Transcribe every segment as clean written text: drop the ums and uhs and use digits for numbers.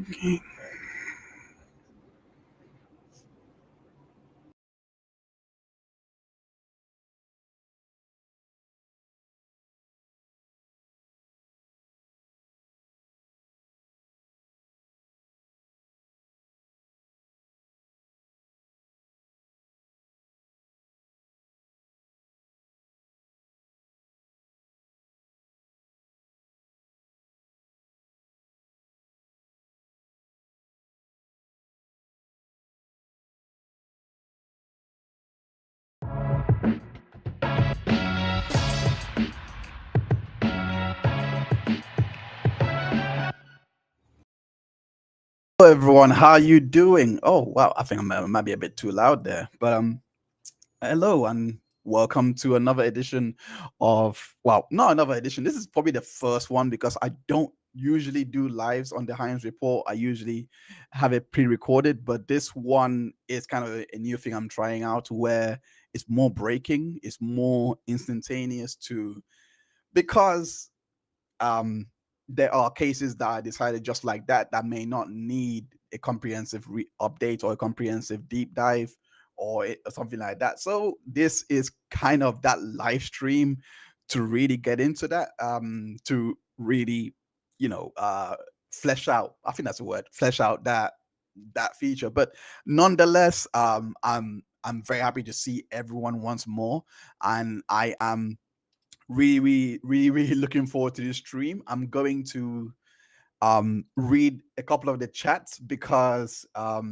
Okay. Hello everyone, how you doing? Oh wow, I think I might be a bit too loud there, but hello and welcome to another edition of not another edition. This is probably the first one because I don't usually do lives on the Heinz Report. I usually have it pre-recorded, but this one is kind of a new thing I'm trying out where it's more breaking, it's more instantaneous to because um, there are cases that are decided just like that that may not need a comprehensive update or a comprehensive deep dive or something like that. So this is kind of that live stream to really get into that, to really, you know, flesh out. I think that's the word, flesh out that feature. But nonetheless, I'm very happy to see everyone once more, and I am really looking forward to this stream. I'm going to read a couple of the chats because a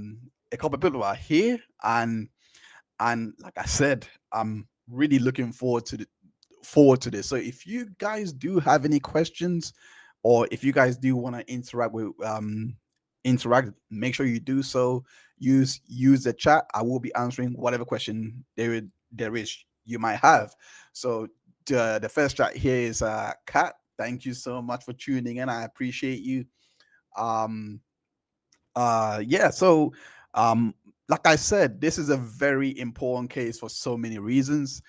couple of people are here, and like I said, I'm really looking forward to this. So if you guys do have any questions, or if you guys do want to interact, make sure you do so. Use the chat. I will be answering whatever question there is you might have. So the first chat here is Kat. Thank you so much for tuning in. I appreciate you. Um yeah, so um like I said, this is a very important case for so many reasons,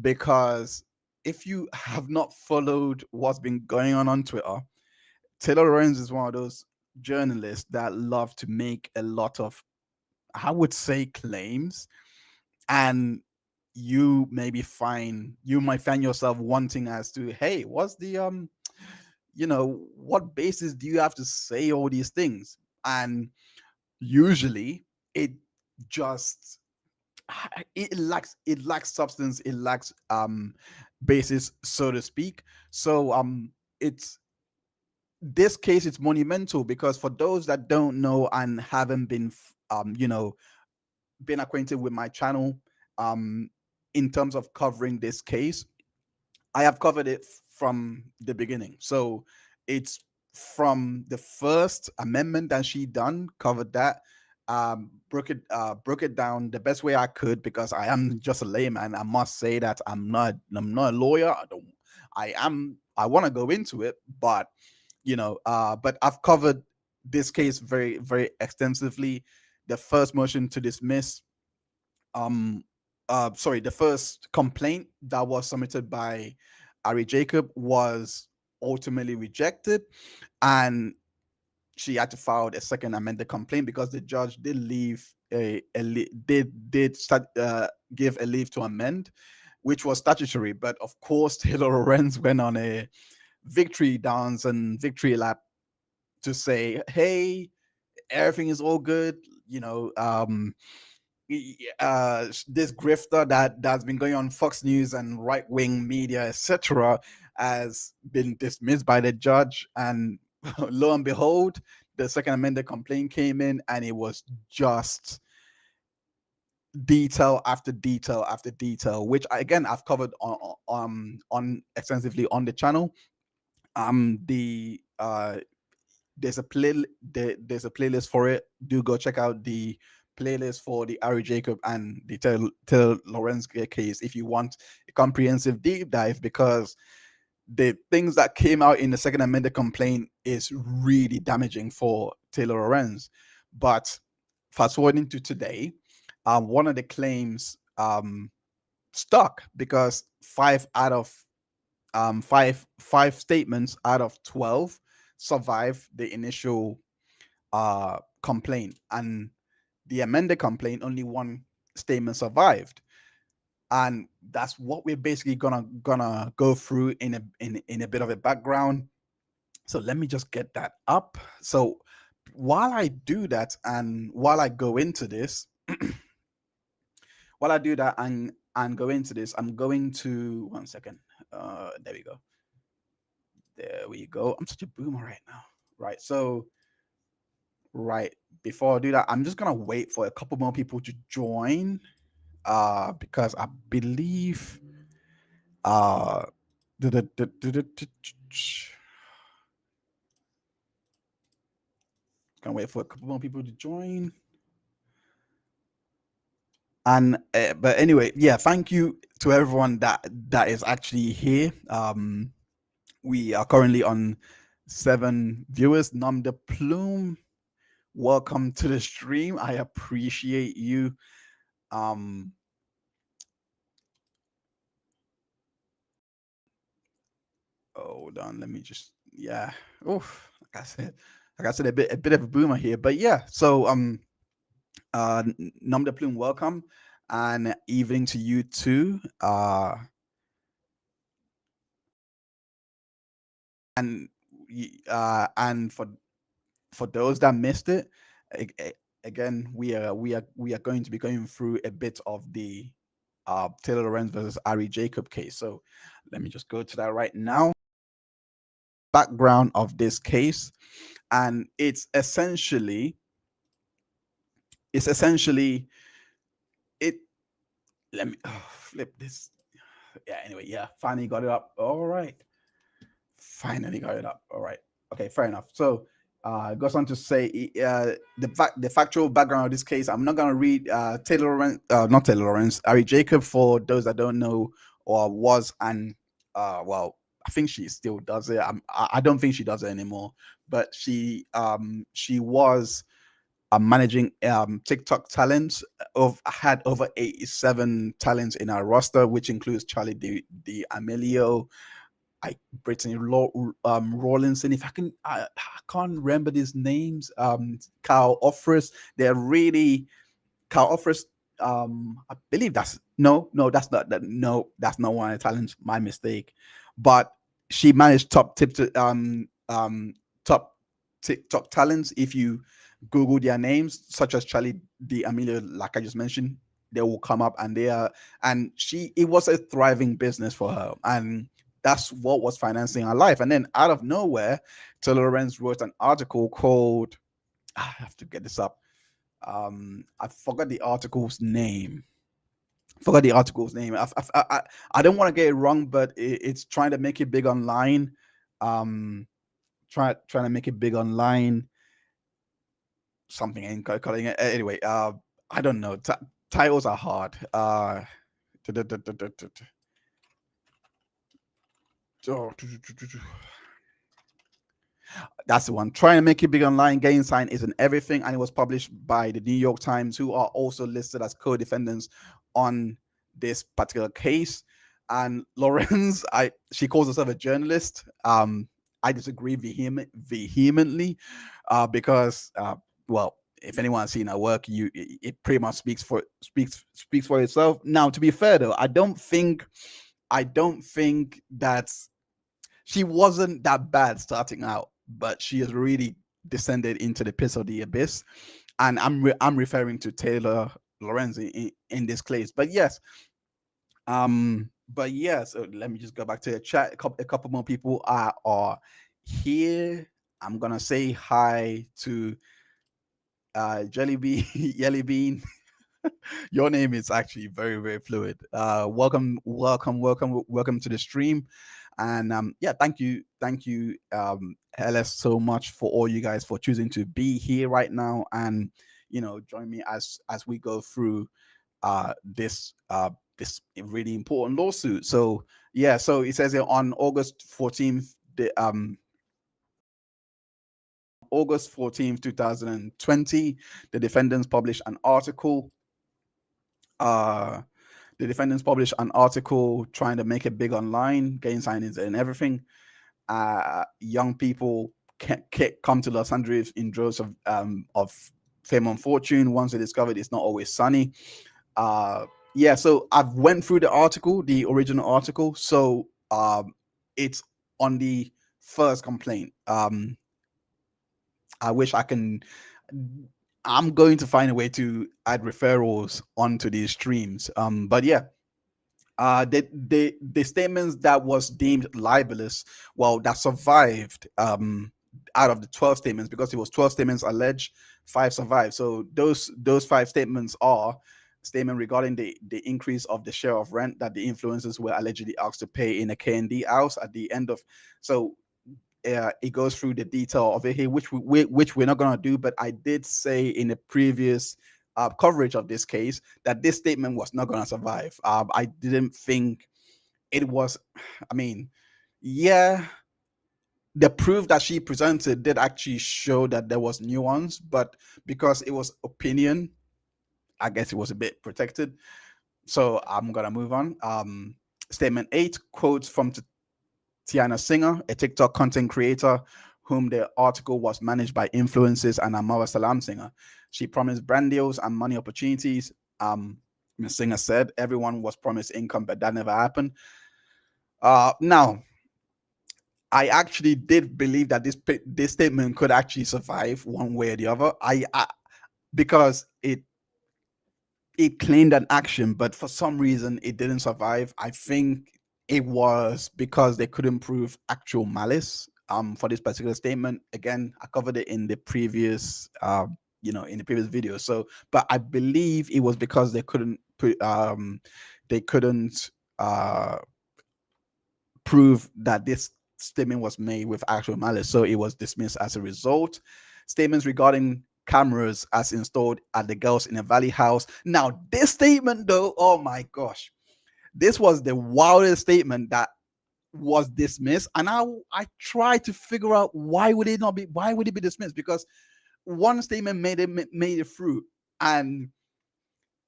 because if you have not followed what's been going on Twitter, Taylor Lorenz is one of those journalists that love to make a lot of, I would say, claims, and you might find yourself wanting as to, hey, what's the what basis do you have to say all these things? And usually it just it lacks substance, it lacks basis, so to speak. So it's this case, it's monumental because for those that don't know and haven't been been acquainted with my channel, um in terms of covering this case, I have covered it from the beginning. So it's from the first amendment that she done, covered that, broke it down the best way I could, because I am just a layman. I must say that I'm not a lawyer. I want to go into it, but but I've covered this case very extensively. The first motion to dismiss, um sorry, the first complaint that was submitted by Ari Jacob was ultimately rejected, and she had to file a second amended complaint because the judge did leave did start, give a leave to amend, which was statutory. But of course, Taylor Lorenz went on a victory dance and victory lap to say, hey, everything is all good. This grifter that's been going on Fox News and right wing media, etc., has been dismissed by the judge. And lo and behold, the second amended complaint came in, and it was just detail after detail after detail, which again I've covered on extensively on the channel. The there's a playlist for it. Do go check out the playlist for the Ari Jacob and the Taylor Lorenz case if you want a comprehensive deep dive, because the things that came out in the second amended complaint is really damaging for Taylor Lorenz. But fast forwarding to today, one of the claims stuck because five statements out of 12 survived the initial complaint, and the amended complaint, only one statement survived, and that's what we're basically gonna go through in a bit of a background. So let me just get that up. So while I do that, and while I go into this, while I do that and go into this, I'm going to, one second. There we go. There we go. I'm such a boomer right now. Right. So right before I do that, I'm just gonna wait for a couple more people to join. Because I believe uh gonna wait for a couple more people to join. And but anyway, yeah, thank you to everyone that is actually here. We are currently on 7 viewers. Nom de plume, welcome to the stream. I appreciate you. Hold on, let me just, yeah. Oof, like I said, a bit of a boomer here, but yeah. So Nom de plume, welcome, and evening to you too. And and for those that missed it, again, we are going to be going through a bit of the Taylor Lorenz versus Ari Jacob case. So let me just go to that right now. Background of this case, and it's essentially it. Let me flip this. Yeah. Anyway, yeah. Finally got it up. All right. Finally got it up. All right. Okay, fair enough. So it goes on to say the factual background of this case. I'm not gonna read Taylor Lorenz, not Taylor Lorenz, Ari Jacob, for those that don't know, or was, and well, I think she still does it. I don't think she does it anymore, but she was managing TikTok talents. Had over 87 talents in our roster, which includes Charlie D Amelio, I Brittany Rawlinson. If I can't remember these names. Kyle Offers. They're really Kyle Offers. I believe that's no, that's not that. No, that's not one of the talents. My mistake. But she managed top TikTok talents. If you Google their names, such as Charlie D'Amelio, like I just mentioned, they will come up, and they are. And it was a thriving business for her, and that's what was financing her life. And then out of nowhere, Taylor Lorenz wrote an article called, I have to get this up. I forgot the article's name. I don't want to get it wrong, but it's trying to make it big online. Trying to make it big online. Something ain't calling it anyway. I don't know. Titles are hard. That's the one. Trying to make it big online. Gain sign isn't everything, and it was published by the New York Times, who are also listed as co-defendants on this particular case. And Lorenz, she calls herself a journalist. I disagree vehemently, because well, if anyone's seen her work, it pretty much speaks for itself. Now, to be fair though, I don't think that she wasn't that bad starting out, but she has really descended into the pits of the abyss. And I'm referring to Taylor Lorenz in this case. But yes, so let me just go back to the chat. A couple more people are here. I'm gonna say hi to Jelly Bean, Yelly Bean. Your name is actually very, very fluid. Welcome to the stream. And yeah, thank you, LS, so much for all you guys for choosing to be here right now, and join me as we go through this really important lawsuit. So yeah, so it says here on August 14th, August 14th, 2020, the defendants published an article. The defendants published an article trying to make it big online, gain signings and everything. Young people come to Los Angeles in droves of fame and fortune. Once they discovered it's not always sunny. Uh, yeah, so I've went through the article, the original article. So it's on the first complaint. I wish I can. I'm going to find a way to add referrals onto these streams. But yeah, the statements that was deemed libelous, well, that survived out of the 12 statements, because it was 12 statements alleged, 5 survived. So those 5 statements are: statement regarding the increase of the share of rent that the influencers were allegedly asked to pay in a K&D house at the end of. So it goes through the detail of it here, which we're not going to do. But I did say in a previous coverage of this case that this statement was not going to survive. I didn't think it was. I mean, yeah, the proof that she presented did actually show that there was nuance, but because it was opinion, I guess it was a bit protected. So I'm gonna move on. Statement 8, quotes from Tiana Singer, a TikTok content creator whom the article was managed by influencers and Amara Salam Singer. She promised brand deals and money opportunities. Ms. Singer said everyone was promised income, but that never happened. Now, I actually did believe that this statement could actually survive one way or the other. Because it claimed an action, but for some reason it didn't survive. I think it was because they couldn't prove actual malice for this particular statement. Again, I covered it in the previous in the previous video. So, but I believe it was because they couldn't uh prove that this statement was made with actual malice, so it was dismissed as a result. Statements regarding cameras as installed at the Girls in a Valley house. Now, this statement, though, oh my gosh, this was the wildest statement that was dismissed. And I tried to figure out why would it be dismissed? Because one statement made it through, and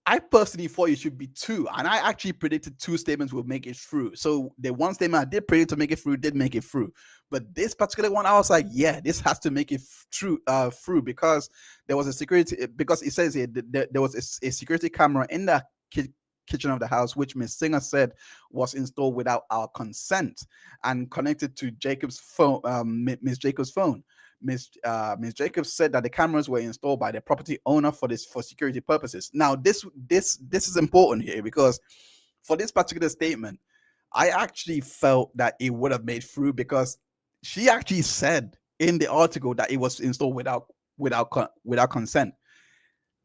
I personally thought it should be 2, and I actually predicted 2 statements would make it through. So the one statement I did predict to make it through did make it through, but this particular one, I was like, yeah, this has to make it through, because there was a security, because it says here there was a security camera in the kitchen of the house, which Miss Singer said was installed without our consent and connected to Jacob's phone, Miss Jacob's phone. Ms. Jacobs said that the cameras were installed by the property owner for security purposes. Now, this is important here, because for this particular statement, I actually felt that it would have made through, because she actually said in the article that it was installed without consent.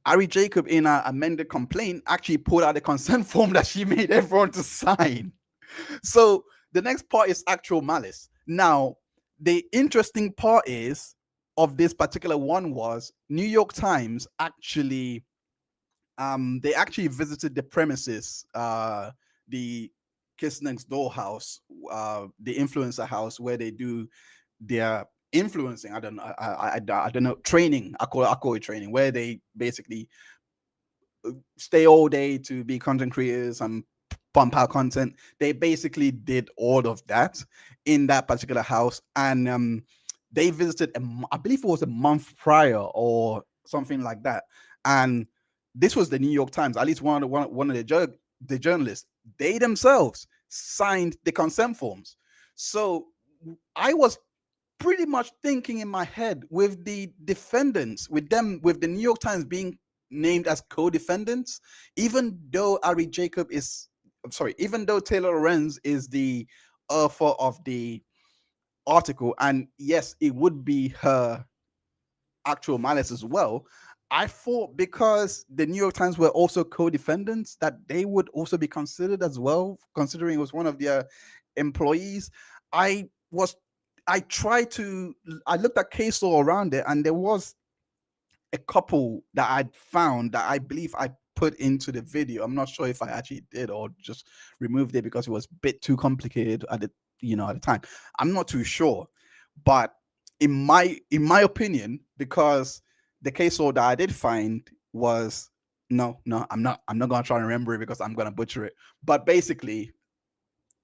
Ari Jacob, in an amended complaint, actually pulled out the consent form that she made everyone to sign. So the next part is actual malice. Now, the interesting part is of this particular one was New York Times actually they actually visited the premises, the Kiss Next Door house, the influencer house where they do their influencing. I don't know. I don't know, training. I call it training, where they basically stay all day to be content creators and pump out content. They basically did all of that in that particular house, and they visited. I believe it was a month prior or something like that, and this was the New York Times. At least one of the journalists, they themselves signed the consent forms. So I was pretty much thinking in my head, with the defendants, with the New York Times being named as co-defendants, even though even though Taylor Lorenz is the author of the article, and yes, it would be her actual malice as well. I thought because the New York Times were also co-defendants, that they would also be considered as well, considering it was one of their employees. I was I tried to I looked at case law around it, and there was a couple that I'd found that I believe I put into the video. I'm not sure if I actually did or just removed it because it was a bit too complicated at the time. I'm not too sure, but in my opinion, because the case law that I did find was no, I'm not gonna try and remember it because I'm gonna butcher it. But basically,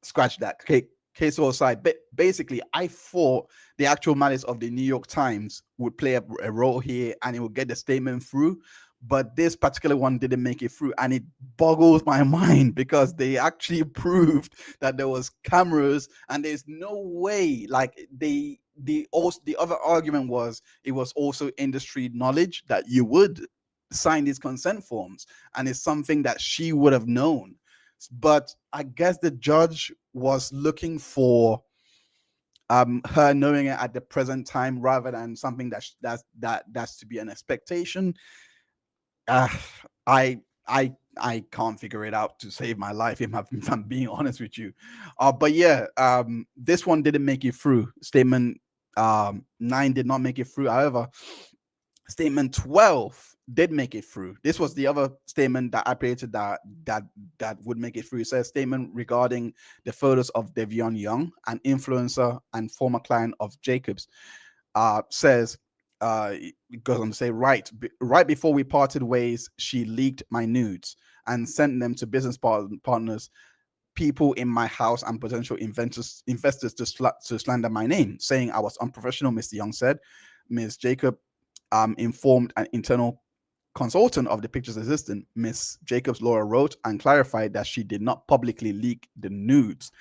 scratch that. Okay, case aside, but basically, I thought the actual malice of the New York Times would play a role here, and it would get the statement through. But this particular one didn't make it through, and it boggles my mind because they actually proved that there was cameras, and there's no way. Like the other argument was it was also industry knowledge that you would sign these consent forms, and it's something that she would have known. But I guess the judge was looking for her knowing it at the present time rather than something that's to be an expectation. uh, I I can't figure it out to save my life if I'm being honest with you. But yeah, this one didn't make it through. Statement 9 did not make it through. However, statement 12 did make it through. This was the other statement that I created that would make it through. It says statement regarding the photos of Devion Young, an influencer and former client of Jacobs. Says it goes on to say, right before we parted ways, she leaked my nudes and sent them to business partners, people in my house, and potential investors to slander my name, saying I was unprofessional. Mr. Young said. Ms. Jacob informed an internal consultant of the picture's existence. Miss Jacobs' lawyer wrote and clarified that she did not publicly leak the nudes.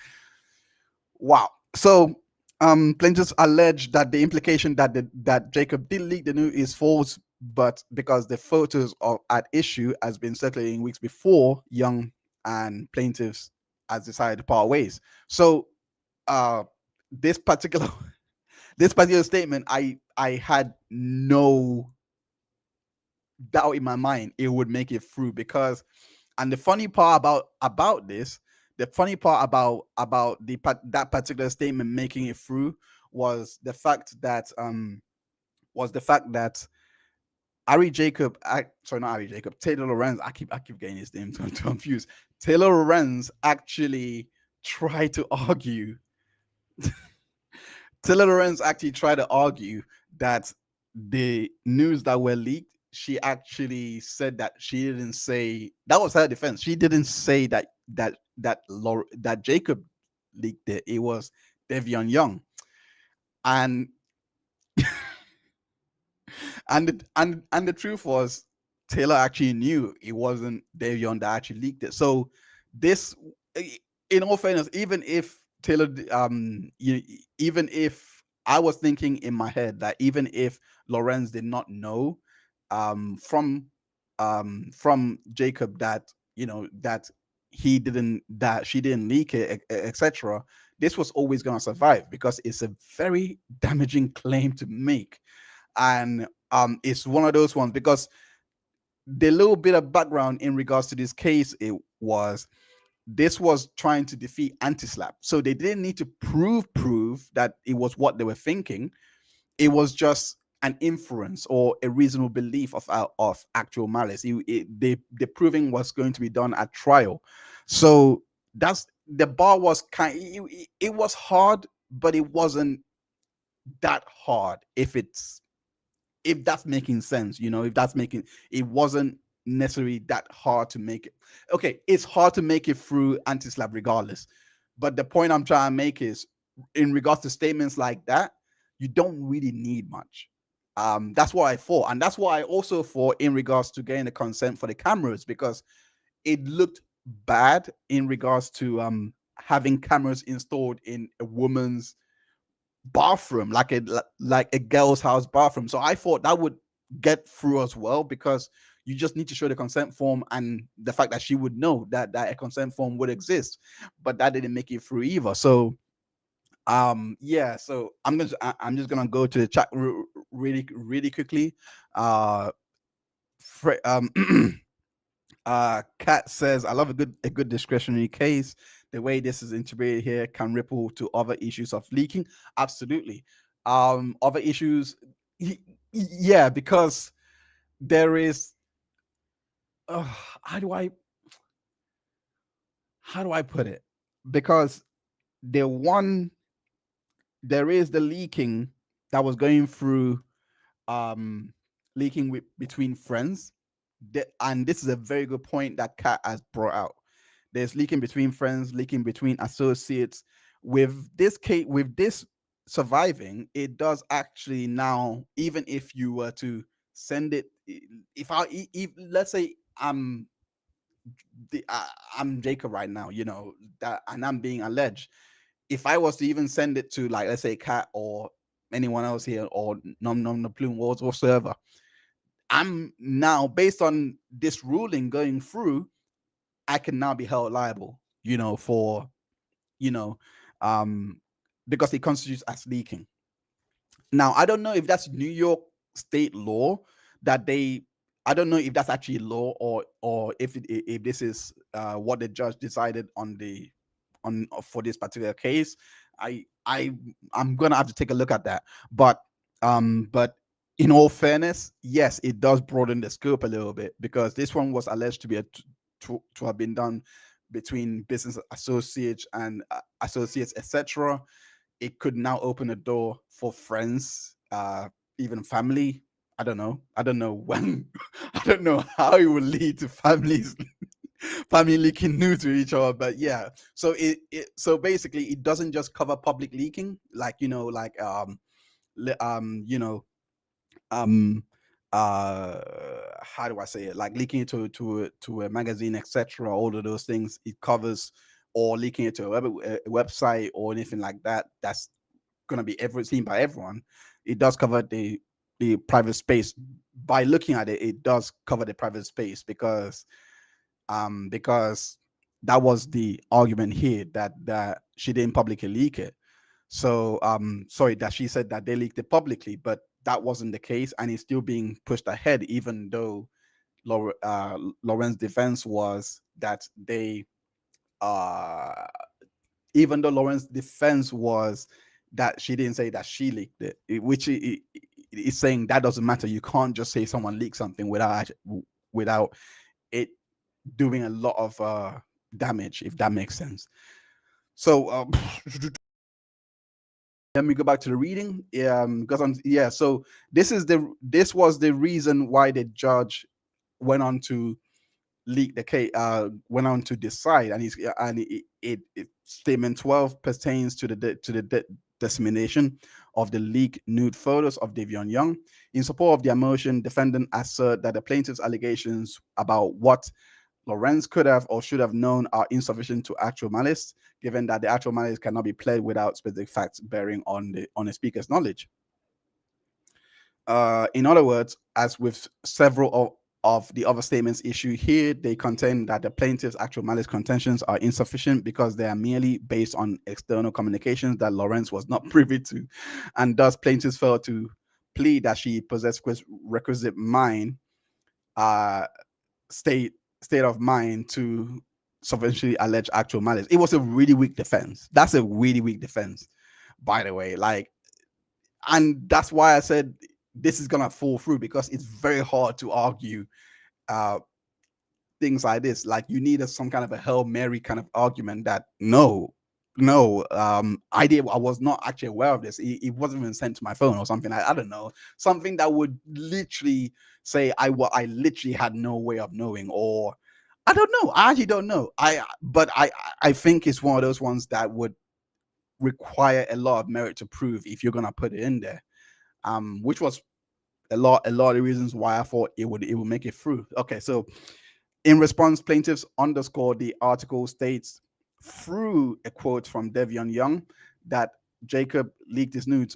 Wow. So plaintiffs allege that the implication that Jacob did leak the nude is false, but because the photos are at issue has been circulating weeks before Young and plaintiffs has decided to part ways. So uh this particular this particular statement, I had no doubt in my mind it would make it through. Because, and the funny part about this, the funny part about that particular statement making it through was the fact that Ari Jacob, sorry, not Ari Jacob, Taylor Lorenz. I keep getting his name confused. Taylor Lorenz actually tried to argue Taylor Lorenz actually tried to argue that the news that were leaked, she actually said that she didn't say, that was her defense. She didn't say that Jacob leaked it. It was Devion Young. And and the truth was, Taylor actually knew it wasn't Davion that actually leaked it. So this, in all fairness, even if Taylor, even if I was thinking in my head that even if Lorenz did not know from Jacob that that she didn't leak it, etc., this was always going to survive because it's a very damaging claim to make. And it's one of those ones because the little bit of background in regards to this case, this was trying to defeat anti-slap, so they didn't need to prove that it was what they were thinking. It was just an inference or a reasonable belief of actual malice. The proving was going to be done at trial. So that's the bar was it was hard, but it wasn't that hard if that's making sense. If that's making, it wasn't necessarily that hard to make it. Okay, it's hard to make it through anti-slap regardless, but the point I'm trying to make is, in regards to statements like that, you don't really need much. That's what I thought, and that's what I also thought in regards to getting the consent for the cameras, because it looked bad in regards to having cameras installed in a woman's bathroom, like a girl's house bathroom. So I thought that would get through as well, because you just need to show the consent form and the fact that she would know that a consent form would exist. But that didn't make it through either. So yeah, so I'm just gonna go to the chat really quickly. uh Kat says, I love a good discretionary case. The way this is integrated here can ripple to other issues of leaking. Absolutely. Other issues, yeah, because there is, uh, how do I put it? Because the one there is the leaking that was going through, um between friends. And this is a very good point that Kat has brought out. There's leaking between friends, leaking between associates, with this case, with this surviving, it does actually now, even if you were to send it, if if let's say the, I'm Jacob right now, that, and I'm being alleged. If I was to even send it to, like, let's say Cat or anyone else here, or Nom the Plume whatsoever, I'm now, based on this ruling going through, I can now be held liable, for, you know, um, because it constitutes as leaking. Now, I don't know if that's New York state law that they. I don't know if that's actually law, or if this is what the judge decided on the on for this particular case. I'm gonna have to take a look at that. But in all fairness, yes, it does broaden the scope a little bit, because this one was alleged to be to have been done between business associates and associates, etc. It could now open a door for friends, even family. I don't know when. I don't know how it will lead to families, family leaking news to each other. But yeah, so so basically, it doesn't just cover public leaking, like, like you know um how do I say it, like leaking it to a magazine, etc. All of those things it covers, or leaking it to a website or anything like that. That's going to be seen by everyone. It does cover the private space. By looking at it, it does cover the private space, because that was the argument here, that she didn't publicly leak it. So sorry, that she said that they leaked it publicly, but that wasn't the case, and it's still being pushed ahead, even though Lorenz's defense was that they uh even though Lorenz's defense was that she didn't say that she leaked it, which is saying that doesn't matter. You can't just say someone leaked something without it doing a lot of damage, if that makes sense. So let me go back to the reading. Because so this was the reason why the judge went on to leak the case, went on to decide, and statement 12 pertains to the dissemination of the leaked nude photos of Davion Young. In support of their motion, defendant assert that the plaintiff's allegations about what Lorenz could have or should have known are insufficient to actual malice, given that the actual malice cannot be pled without specific facts bearing on the speaker's knowledge. In other words, as with several of the other statements issued here, they contain that the plaintiff's actual malice contentions are insufficient because they are merely based on external communications that Lorenz was not privy to, and thus plaintiffs failed to plead that she possessed requisite mind, state of mind to sufficiently allege actual malice. It was a really weak defense. That's a really weak defense, by the way. And that's why I said this is gonna fall through, because it's very hard to argue uh things like this. Like, you need some kind of a Hail Mary kind of argument that I was not actually aware of this. It wasn't even sent to my phone or something. I don't know, something that would literally say I literally had no way of knowing, or I don't know. I actually don't know. I think it's one of those ones that would require a lot of merit to prove if you're gonna put it in there. Which was a lot of the reasons why I thought it would make it through. Okay, so in response, plaintiffs underscore the article states through a quote from Davion Young that Jacob leaked his nude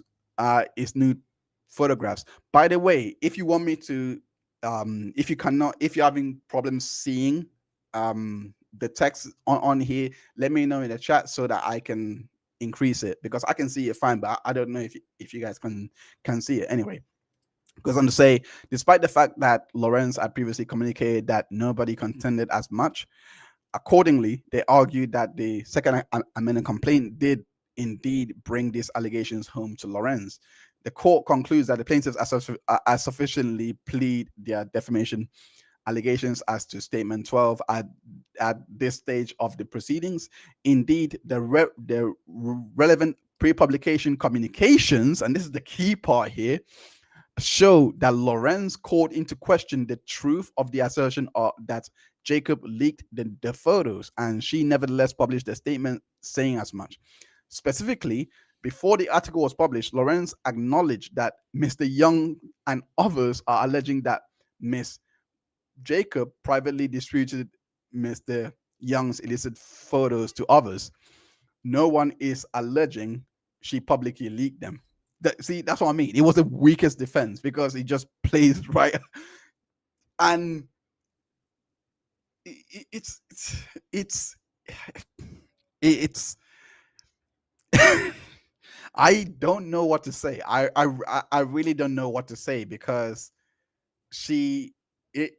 photographs. By the way, if you want me to, if you're having problems seeing the text on here, let me know in the chat so that I can increase it, because I can see it fine, but I don't know if you guys can see it. Anyway, goes on to say, despite the fact that Lorenz had previously communicated that nobody contended as much, accordingly, they argued that the second amendment complaint did indeed bring these allegations home to Lorenz. The court concludes that the plaintiffs are sufficiently plead their defamation allegations as to statement 12 at this stage of the proceedings. Indeed, the relevant pre-publication communications, and this is the key part here, show that Lorenz called into question the truth of the assertion that Jacob leaked the photos, and she nevertheless published a statement saying as much. Specifically, before the article was published, Lorenz acknowledged that Mr. Young and others are alleging that Miss Jacob privately distributed Mr. Young's illicit photos to others. No one is alleging she publicly leaked them. See, that's what I mean. It was the weakest defense because it just plays right, and it's it's it's. I don't know what to say. I really don't know what to say because she, it,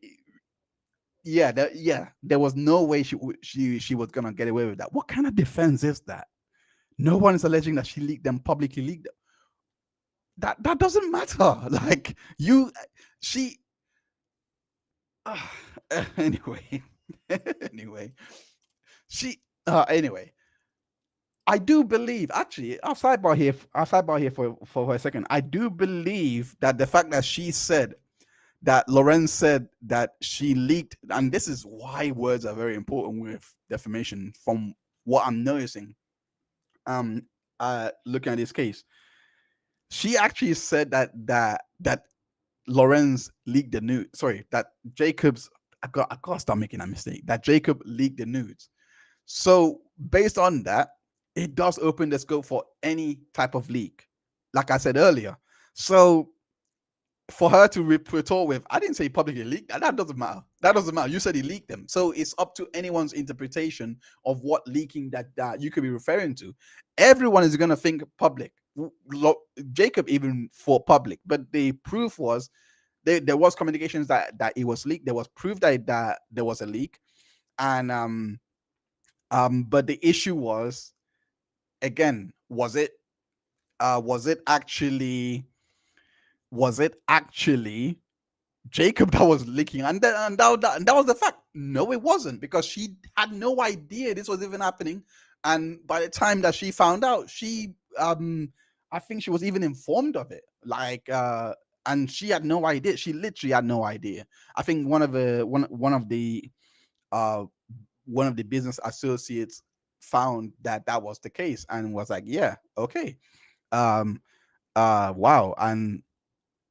yeah, there was no way she was gonna get away with that. What kind of defense is that? No one is alleging that she leaked them, publicly leaked them. That doesn't matter. Like you, she. Uh, anyway, anyway, she. Anyway, I do believe actually. I'll sidebar here for a second. I do believe that the fact that she said that Lorenz said that she leaked, and this is why words are very important with defamation. From what I'm noticing, looking at this case, she actually said that Lorenz leaked the nude. Sorry, that Jacob's. I gotta stop making that mistake. That Jacob leaked the nudes. So based on that, it does open the scope for any type of leak, like I said earlier. So for her to retort with, I didn't say he publicly leaked. That doesn't matter. That doesn't matter. You said he leaked them. So it's up to anyone's interpretation of what leaking that you could be referring to. Everyone is going to think public. Jacob even for public, but the proof was there was communications that it was leaked. There was proof that there was a leak, and but the issue was, again, was it actually Jacob that was leaking, and that was the fact. No, it wasn't, because she had no idea this was even happening, and by the time that she found out, I think she was even informed of it, and she had no idea. She literally had no idea. I think uh one of the business associates found that was the case and was like, yeah, okay, um wow. And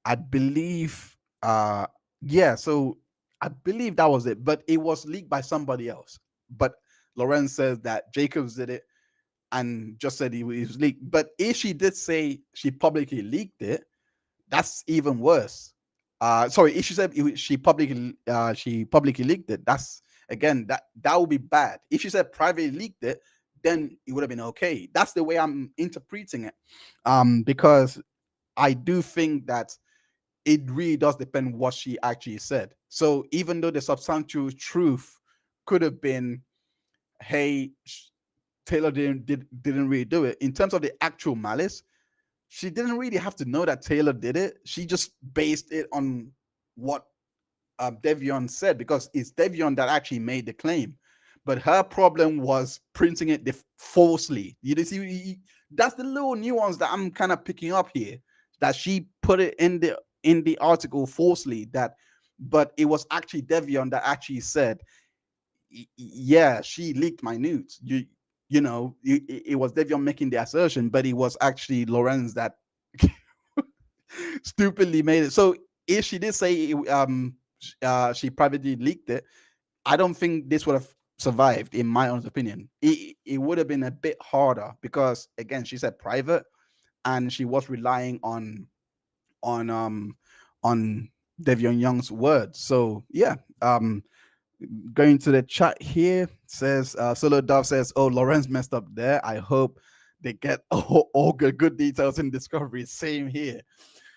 I believe, yeah, so I believe that was it, but it was leaked by somebody else. But Lorenz says that Jacobs did it and just said it was leaked. But if she did say she publicly leaked it, that's even worse. Sorry, if she said she publicly leaked it, that's, again, that would be bad. If she said privately leaked it, then it would have been okay. That's the way I'm interpreting it, because I do think that it really does depend what she actually said. So even though the substantial truth could have been, hey, Taylor didn't really do it, in terms of the actual malice, she didn't really have to know that Taylor did it. She just based it on what Devion said, because it's Devion that actually made the claim. But her problem was printing it falsely. You see, that's the little nuance that I'm kind of picking up here. That she put it in the article falsely. But it was actually Devion that actually said, yeah, she leaked my nudes. It was Devion making the assertion, but it was actually Lorenz that stupidly made it. So if she did say she privately leaked it, I don't think this would have survived, in my own opinion. It would have been a bit harder because, again, she said private, and she was relying on um on Devion Young's words. So yeah, going to the chat here, says Solo Dove says, "Oh, Lorenz messed up there. I hope they get all good details in Discovery." Same here.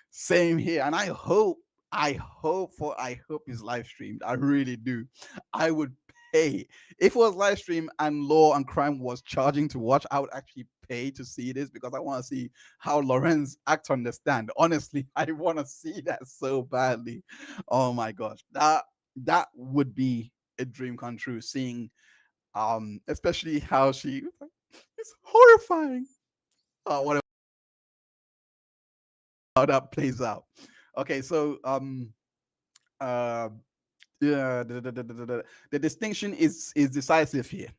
Same here. And I hope it's live streamed. I really do. I would pay. If it was live stream and Law and Crime was charging to watch, I would actually pay to see this, because I want to see how Lorenz act on the stand. Honestly, I want to see that so badly. Oh my gosh. That would be a dream come true, seeing especially how she, it's horrifying. Whatever, how that plays out. Okay, so uh yeah, the distinction is decisive here.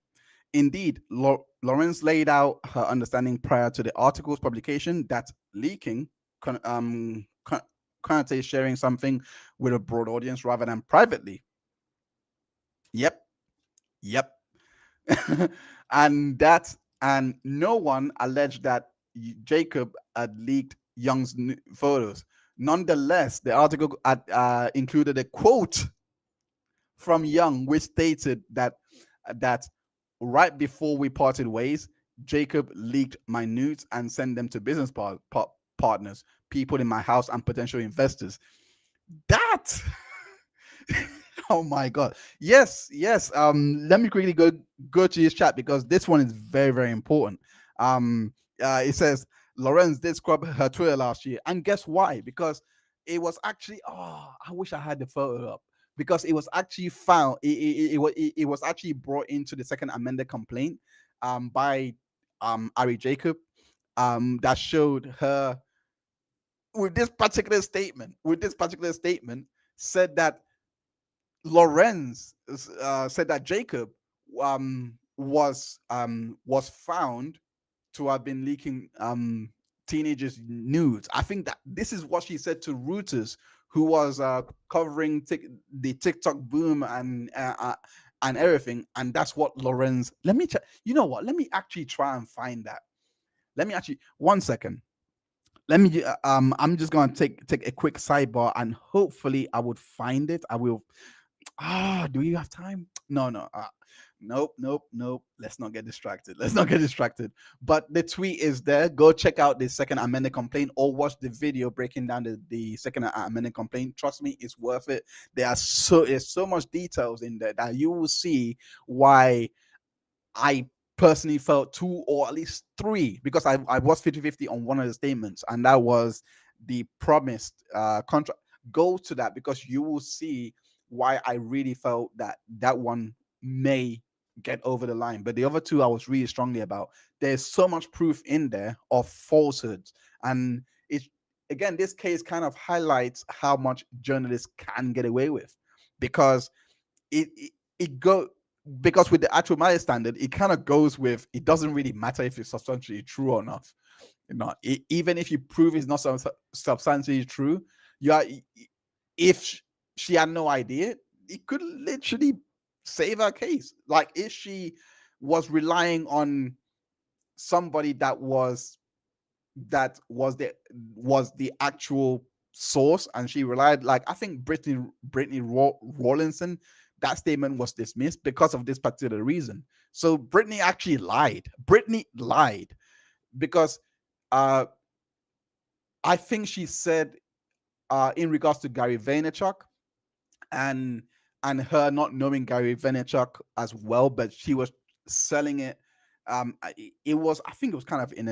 Indeed, Lorenz laid out her understanding prior to the article's publication that leaking connotates sharing something with a broad audience rather than privately. Yep, yep. and that and no one alleged that Jacob had leaked Young's photos. Nonetheless, the article included a quote from Young, which stated that right before we parted ways, Jacob leaked my nudes and sent them to business partners, people in my house, and potential investors. That oh my god. Yes, yes. Let me quickly go to his chat because this one is very, very important. It says Lorenz did scrub her Twitter last year, and guess why? Because it was actually, oh, I wish I had the photo up, because it was actually found, it was actually brought into the second amended complaint by Ari Jacob, that showed her with this particular statement, said that Lorenz said that Jacob was found to have been leaking teenagers' nudes. I think that this is what she said to Reuters, who was covering the TikTok boom and everything. And that's what Lorenz. Let me check. You know what? Let me actually try and find that. Let me actually 1 second. Let me I'm just gonna take a quick sidebar, and hopefully I would find it. I will. Do you have time? No, no. Nope, nope, nope. Let's not get distracted. Let's not get distracted. But the tweet is there. Go check out the second amended complaint or watch the video breaking down the second amended complaint. Trust me, it's worth it. There's so much details in there that you will see why I personally felt two or at least three, because I was 50-50 on one of the statements, and that was the promised contract. Go to that because you will see why I really felt that that one may get over the line. But the other two I was really strongly about. There's so much proof in there of falsehoods. And it again, this case kind of highlights how much journalists can get away with, because it go because with the actual malice standard, it kind of goes with, it doesn't really matter if it's substantially true or not. Even if you prove it's not substantially true, you are if she had no idea, it could literally save her case. Like if she was relying on somebody that was the actual source, and she relied, like, I think Brittany Rawlinson, that statement was dismissed because of this particular reason. So Brittany actually lied. Brittany lied because uh I think she said, in regards to Gary Vaynerchuk, and her not knowing Gary Vaynerchuk as well, but she was selling it. It was, I think it was kind of in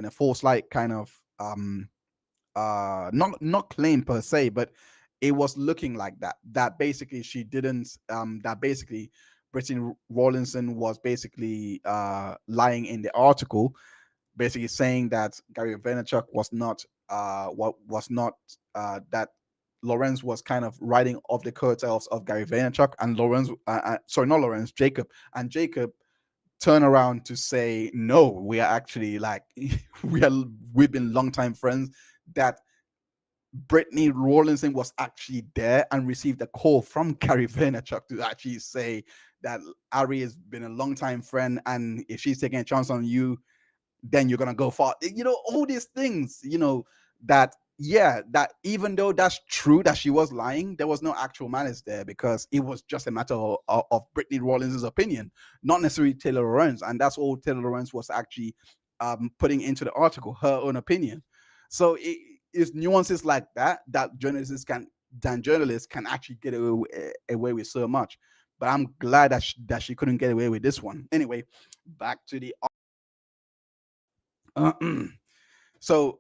a false light, kind of not claim per se, but it was looking like that basically she didn't that basically Brittany Rawlinson was basically lying in the article, basically saying that Gary Vaynerchuk was not what was not that Lorenz was kind of riding off the coattails of Gary Vaynerchuk, and sorry, not Lorenz, Jacob, and Jacob turn around to say, no, we are actually like we've been longtime friends, that Brittany Rawlinson was actually there and received a call from Gary Vaynerchuk to actually say that Ari has been a longtime friend, and if she's taking a chance on you, then you're gonna go far. All these things, that, yeah, that even though that's true that she was lying, there was no actual malice there, because it was just a matter of Brittany Rawlinson's opinion, not necessarily Taylor Lorenz. And that's all Taylor Lorenz was actually putting into the article, her own opinion. So it is nuances like that journalists can actually get away with so much. But I'm glad that she couldn't get away with this one. Anyway, back to the so,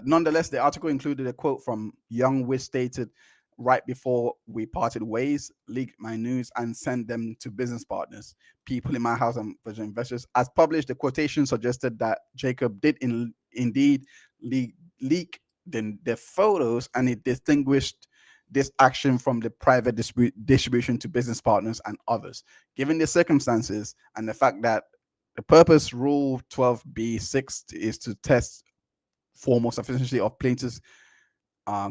nonetheless, the article included a quote from Young, which stated, right before we parted ways, leaked my news and sent them to business partners, people in my house, and potential investors. As published, the quotation suggested that Jacob did indeed leak the photos, and it distinguished this action from the private distribution to business partners and others. Given the circumstances and the fact that the purpose rule 12b6 is to test formal sufficiency of plaintiffs'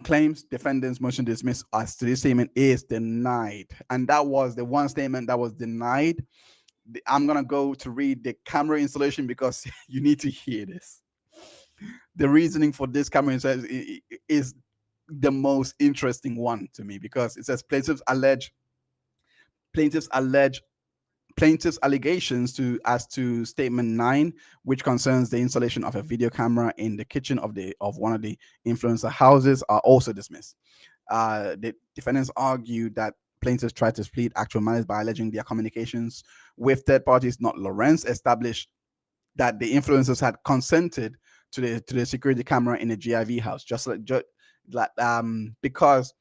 claims, defendants' motion to dismiss as to this statement is denied. And that was the one statement that was denied. I'm going to go to read the camera installation because you need to hear this. The reasoning for this camera installation is the most interesting one to me, because it says plaintiffs allege plaintiff's allegations as to statement 9, which concerns the installation of a video camera in the kitchen of one of the influencer houses, are also dismissed. The defendants argue that plaintiffs tried to plead actual malice by alleging their communications with third parties, not Lorenz, established that the influencers had consented to the security camera in the GIV house, because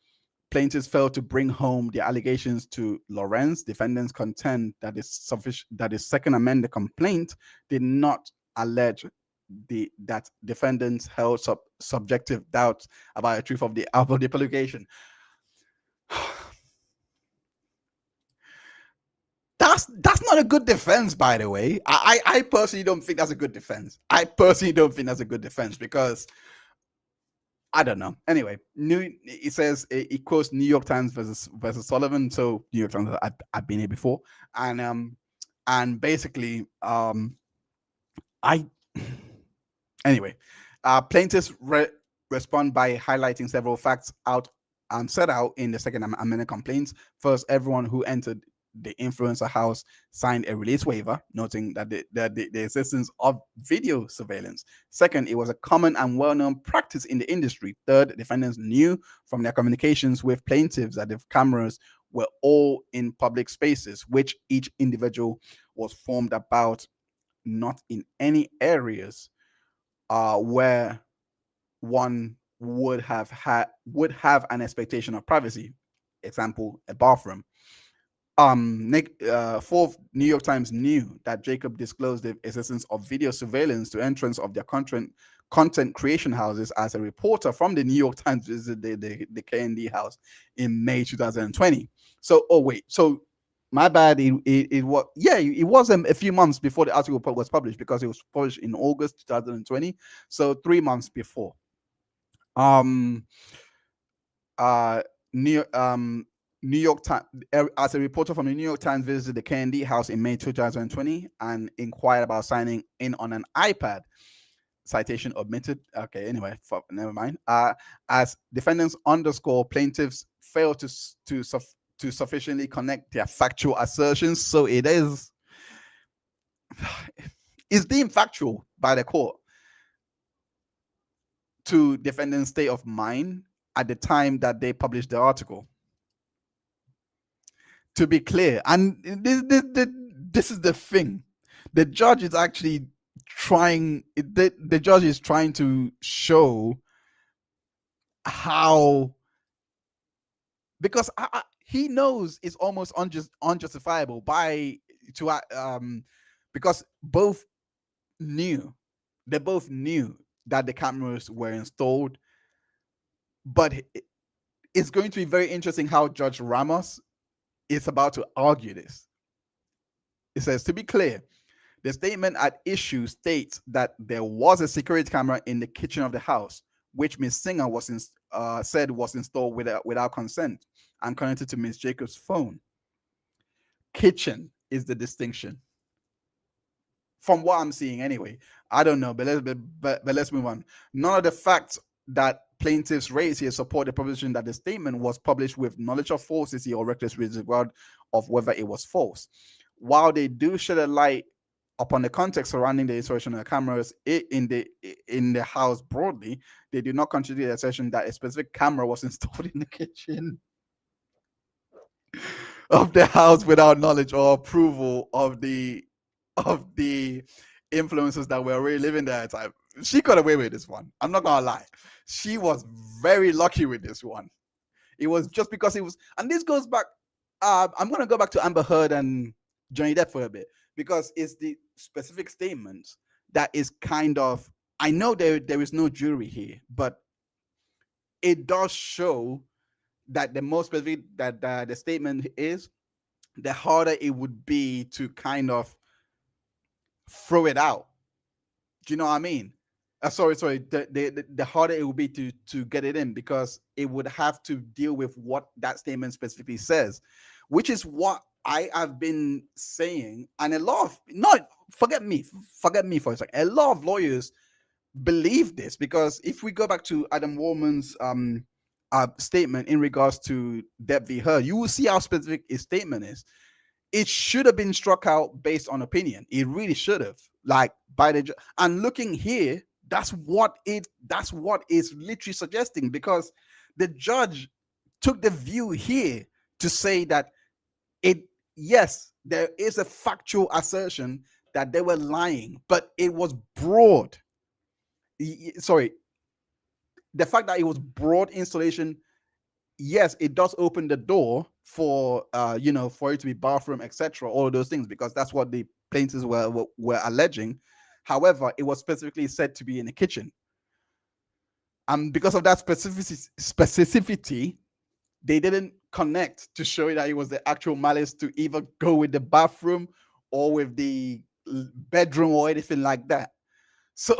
plaintiffs failed to bring home the allegations to Lorenz. Defendants contend that the second amended complaint did not allege that defendants held subjective doubts about the truth of the publication. That's not a good defense, by the way. I personally don't think that's a good defense. Because I don't know. Anyway, it says it quotes New York Times versus Sullivan. So New York Times, I've been here before, and basically, anyway, plaintiffs respond by highlighting several facts set out in the second amendment complaints. First, everyone who entered the influencer house signed a release waiver, noting that the existence of video surveillance. Second, it was a common and well-known practice in the industry. Third, defendants knew from their communications with plaintiffs that the cameras were all in public spaces, which each individual was informed about, not in any areas where one would have an expectation of privacy. Example, a bathroom. Fourth, New York Times knew that Jacob disclosed the existence of video surveillance to entrance of their content creation houses as a reporter from the New York Times visited the K&D house in May 2020. So my bad. It was a few months before the article was published, because it was published in August 2020. So 3 months before. New York Times, as a reporter from the New York Times, visited the K&D house in May 2020 and inquired about signing in on an iPad. Citation omitted. Okay, anyway, never mind. As defendants underscore, plaintiffs failed to sufficiently connect their factual assertions, so it's deemed factual by the court to defendant's state of mind at the time that they published the article. To be clear, and this is the thing, the judge is actually trying. The judge is trying to show how, because he knows it's almost unjustifiable because they both knew that the cameras were installed. But it's going to be very interesting how Judge Ramos is about to argue this. It says, to be clear, the statement at issue states that there was a security camera in the kitchen of the house, which Ms. Singer said was installed without consent and connected to Ms. Jacobs' phone. Kitchen is the distinction, from what I'm seeing anyway. I don't know, but let's move on. None of the facts that plaintiffs raise here support the proposition that the statement was published with knowledge of falsity or reckless disregard of whether it was false. While they do shed a light upon the context surrounding the installation of the cameras in the house broadly, they do not contradict the assertion that a specific camera was installed in the kitchen of the house without knowledge or approval of the influencers that were already living there at the time. She got away with this one. I'm not gonna lie. She was very lucky with this one. It was just because it was, and this goes back. I'm gonna go back to Amber Heard and Johnny Depp for a bit, because it's the specific statements that is kind of. I know there is no jury here, but it does show that the more specific that the statement is, the harder it would be to kind of throw it out. Do you know what I mean? Sorry. The harder it will be to get it in, because it would have to deal with what that statement specifically says, which is what I have been saying. And a lot of, not forget me for a second. A lot of lawyers believe this, because if we go back to Adam Woolman's statement in regards to Deb v. Her, you will see how specific his statement is. It should have been struck out based on opinion. It really should have. Like by the and looking here, that's what is literally suggesting, because the judge took the view here to say that it yes, there is a factual assertion that they were lying, but it was broad. Sorry, the fact that it was broad installation, yes, it does open the door for for it to be bathroom, etc., all of those things, because that's what the plaintiffs were alleging. However, it was specifically said to be in the kitchen, and because of that specificity, they didn't connect to show that it was the actual malice to either go with the bathroom or with the bedroom or anything like that. So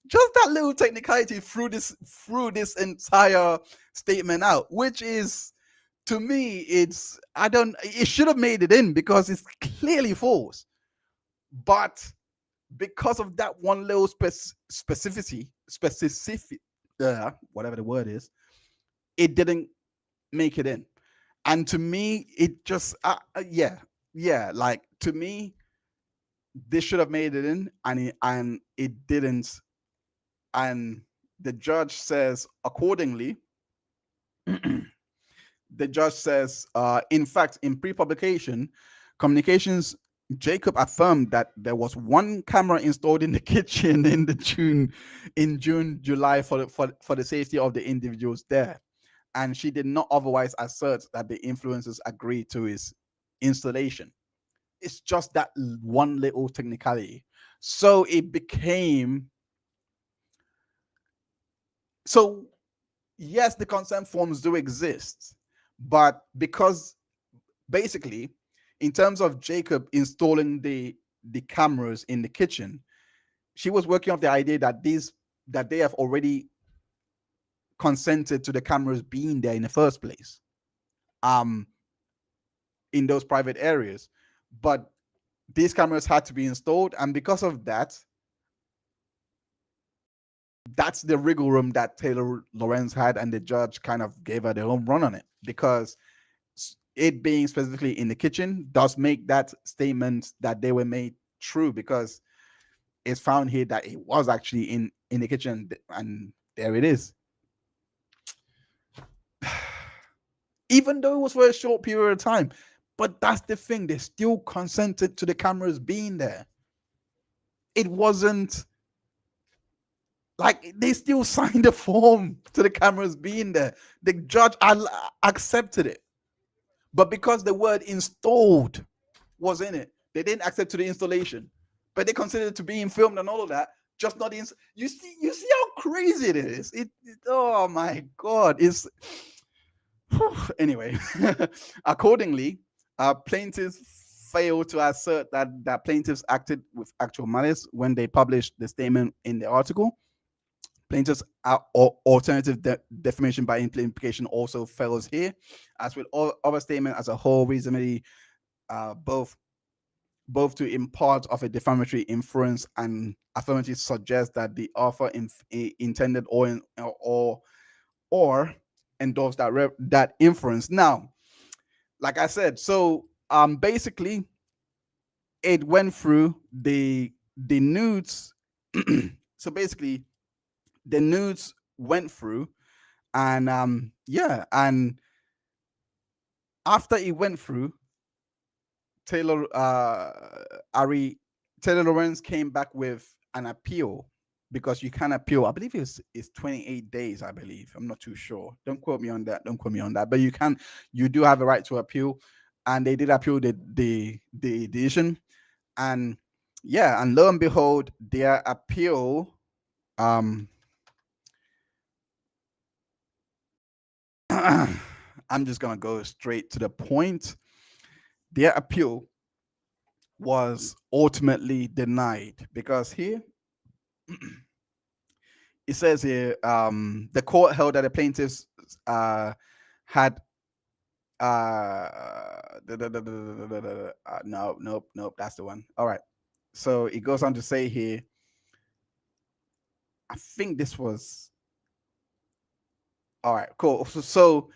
just that little technicality through this entire statement out, which is, to me, it's, I don't, it should have made it in because it's clearly false, but because of that one little specific whatever the word is, it didn't make it in. And to me, it just like, to me, this should have made it in, and it didn't. And the judge says accordingly. The judge says, in fact, in pre-publication communications, Jacob affirmed that there was one camera installed in the kitchen in June, July, for the safety of the individuals there, and she did not otherwise assert that the influencers agreed to his installation. It's just that one little technicality. So it became, so yes, the consent forms do exist, but because basically, in terms of Jacob installing the cameras in the kitchen, she was working off the idea that they have already consented to the cameras being there in the first place, um, in those private areas. But these cameras had to be installed, and because of that, that's the wriggle room that Taylor Lorenz had, and the judge kind of gave her the home run on it, because it being specifically in the kitchen does make that statement that they were made true, because it's found here that it was actually in the kitchen, and there it is. Even though it was for a short period of time, but that's the thing, they still consented to the cameras being there. It wasn't like they still signed the form to the cameras being there. The judge accepted it, but because the word installed was in it, they didn't accept to the installation, but they considered it to being filmed and all of that. Just not in. You see how crazy it is. Oh my god! It's anyway. Accordingly, plaintiffs failed to assert that plaintiffs acted with actual malice when they published the statement in the article. Plaintiffs' alternative defamation by implication also fails here. As with all other statements as a whole, reasonably both to impart of a defamatory inference and affirmatively suggest that the author intended or endorse that inference. Now, like I said, so basically it went through the nudes. So basically the nudes went through, and and after it went through, Taylor Ari Taylor Lorenz came back with an appeal, because you can appeal. I believe it's 28 days. I believe, I'm not too sure. Don't quote me on that. But you do have a right to appeal, and they did appeal the decision, and and lo and behold, their appeal I'm just gonna go straight to the point. Their appeal was ultimately denied because here it says here, the court held that the plaintiffs had no, nope, that's the one. All right. So it goes on to say here, I think this was all right, cool. So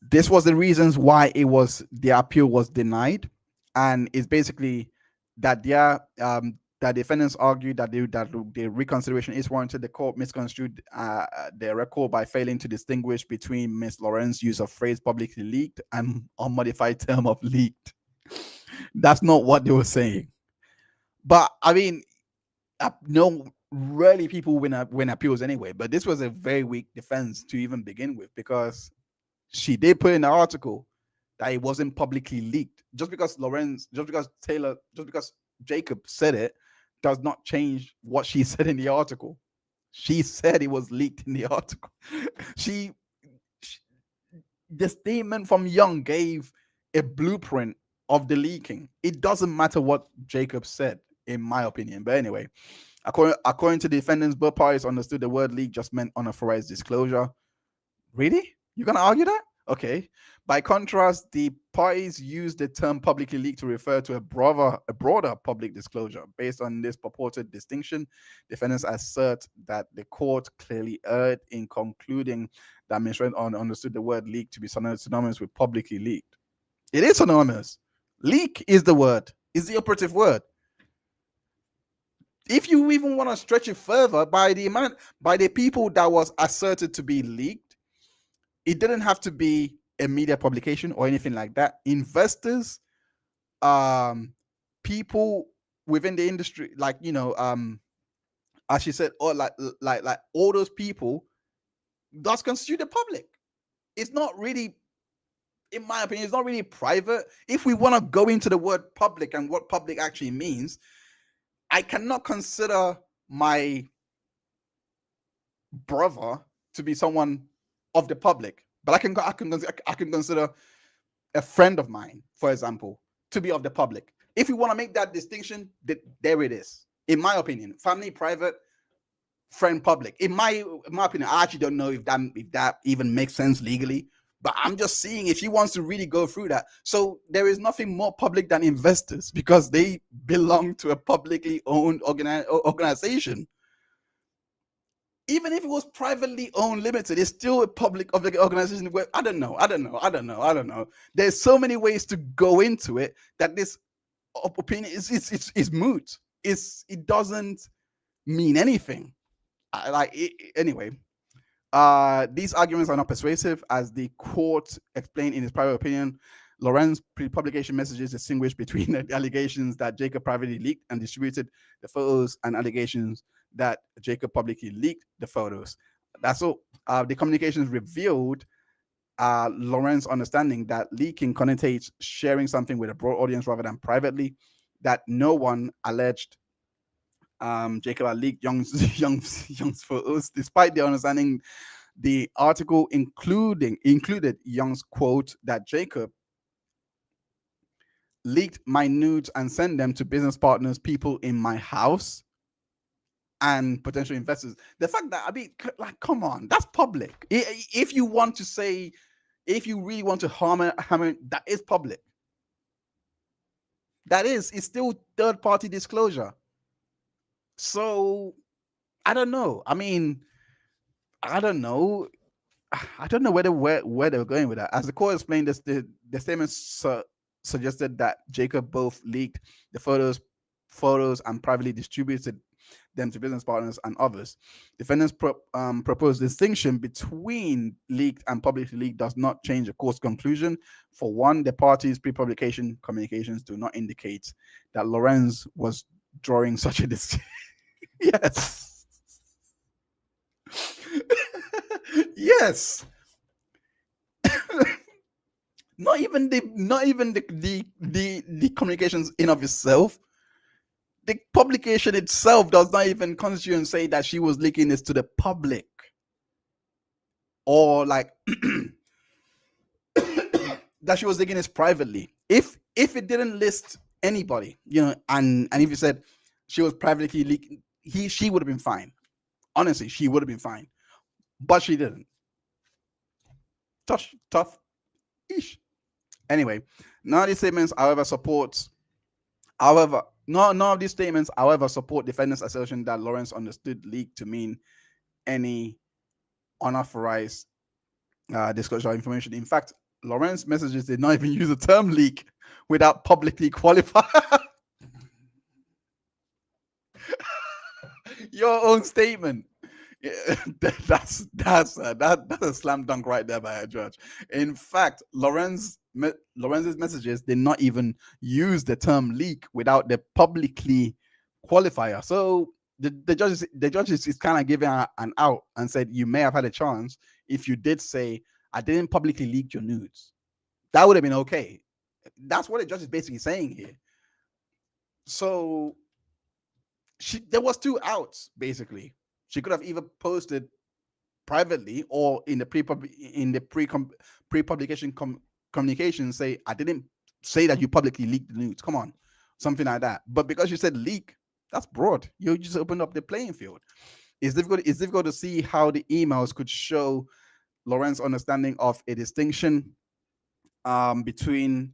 this was the reasons why the appeal was denied, and it's basically that that defendants argued that the reconsideration is warranted. The court misconstrued their record by failing to distinguish between Ms. Lorenz's use of phrase publicly leaked and unmodified term of leaked. That's not what they were saying. But I mean, no, rarely people win appeals anyway. But this was a very weak defense to even begin with, because she did put in the article that it wasn't publicly leaked. Just because Jacob said it does not change what she said in the article. She said it was leaked in the article. The statement from Young gave a blueprint of the leaking. It doesn't matter what Jacob said, in my opinion. But anyway, according to the defendants, both parties understood the word leak just meant unauthorized disclosure. Really? You're gonna argue that? Okay. By contrast, the parties used the term publicly leaked to refer to a broader public disclosure. Based on this purported distinction, defendants assert that the court clearly erred in concluding that Ms. Red understood the word leak to be synonymous with publicly leaked. It is synonymous. Leak is the word, is the operative word. If you even want to stretch it further, by the people that was asserted to be leaked, it didn't have to be a media publication or anything like that. Investors, people within the industry, like, as she said, or like all those people, that's constitute the public. It's not really, in my opinion, it's not really private. If we want to go into the word public and what public actually means, I cannot consider my brother to be someone of the public, but I can consider a friend of mine, for example, to be of the public. If you want to make that distinction, there it is. In my opinion, family private, friend public. In my opinion, I actually don't know if that even makes sense legally, but I'm just seeing if he wants to really go through that. So there is nothing more public than investors, because they belong to a publicly owned organization. Even if it was privately owned limited, it's still a public organization. Where I don't know. There's so many ways to go into it that this opinion is moot. It doesn't mean anything. Anyway. These arguments are not persuasive, as the court explained in its private opinion. Lorenz pre-publication messages distinguish between the allegations that Jacob privately leaked and distributed the photos and allegations that Jacob publicly leaked the photos. That's all. The communications revealed Lorenz's understanding that leaking connotates sharing something with a broad audience rather than privately, that no one alleged Jacob had leaked Young's photos, despite their understanding. The article included Young's quote that Jacob leaked my nudes and sent them to business partners, people in my house, and potential investors. The fact that, I mean, like, come on, that's public. If you want to say, if you really want to hammer, that is public. It's still third-party disclosure. So I don't know. I mean, I don't know where they're going with that. As the court explained, the statement suggested that Jacob both leaked the photos and privately distributed them to business partners and others. Defendants proposed distinction between leaked and publicly leaked does not change the court's conclusion. For one, the parties' pre-publication communications do not indicate that Lorenz was drawing such a distinction. Yes. Yes. not even the communications in of itself. The publication itself does not even constitute and say that she was leaking this to the public. or like that she was taking this privately. If it didn't list anybody, and if you said she was privately leaking, she would have been fine. Honestly, she would have been fine, but she didn't. Tough ish. Anyway, none of these statements, however, support. However, none of these statements, however, support defendants' assertion that Lorenz understood leak to mean any unauthorized disclosure of information. In fact, Lorenz messages did not even use the term leak without publicly qualifying. Your own statement. Yeah, that's a slam dunk right there by a judge. In fact, Lorenz's messages did not even use the term leak without the publicly qualifier. So the judge is kind of giving an out and said you may have had a chance if you did say I didn't publicly leak your nudes. That would have been okay. That's what the judge is basically saying here. So there was two outs basically. She could have either posted privately or in the pre-publication communication say I didn't say that you publicly leaked the nudes. Come on, something like that. But because you said leak, that's broad. You just opened up the playing field. It's difficult to see how the emails could show Lorenz's understanding of a distinction between